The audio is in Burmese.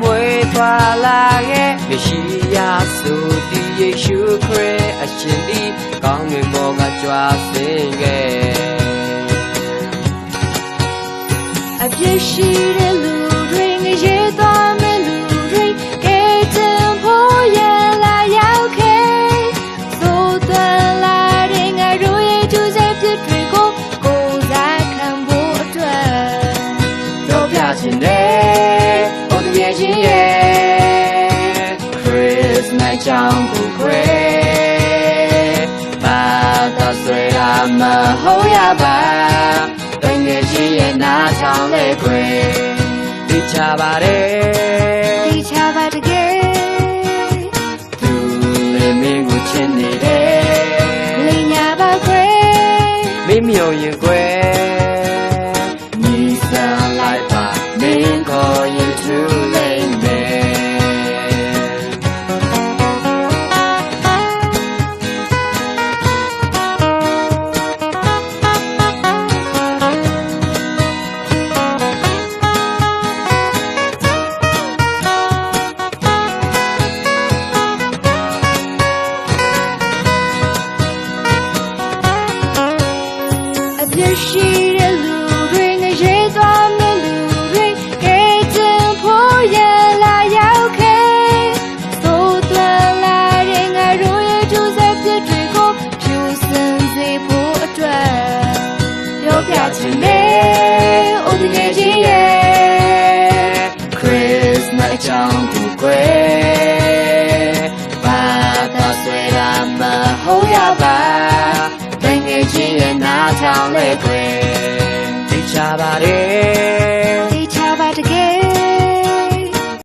မွေသွားလာခဲ့မရှိရဆိုဒီယေရှုခရစ်အရှင်ဒီကောင်းငင်မောကကြွားစင်ခဲ့အပြည့်ရှိတဲ့လူတွေငရေသွားမဲ့လူတွေကဲတင်ဖို့ရလာရောက်ခဲ့သို့တော်လာတဲ့ငါတို့ရဲ့ကျူးဆက်ဖြစ်တွေကိုကိုယ်စားခံဖို့အတွက်ပြောပြခြင်းနဲ့ဘုရားရှင်ရဲ့ Christmas ကြောင့်ကိုခွဲဘာသာဆွေရာမဟုတ်ရပါတငယ်ချင်းရဲ့နားထောင်လေခွေသိချပါတယ်သိချပါတကယ်သူလည်းမင်းကိုချစ်နေတယ်လိမ်ညာပါခွေမင်းမြုံရင်ခွေညီစံလိုက်ပါမင်းခေါ်ရင်သူလိမ့်မယ်ရှိတဲ့လူတွေငရေသွားမဲ့လူတွေကဲတင်ဖို့ရလာရောက်ခဲ့သို့တော်လာတဲ့ငါတို့ရဲ့ကျူးဆက်ဖြစ်တွေကိုဖြူစင်စေဖို့အတွက်ပြောပြခြင်းနဲ့အိုတငယ်ချင်းရဲ့ Christmas အကြောင်းကိုခွဲဘာသာဆွေရာမဟုတ်ရပါတငယ်ချင်းရဲ့နားထောင်လေခွေသိချပါတယ်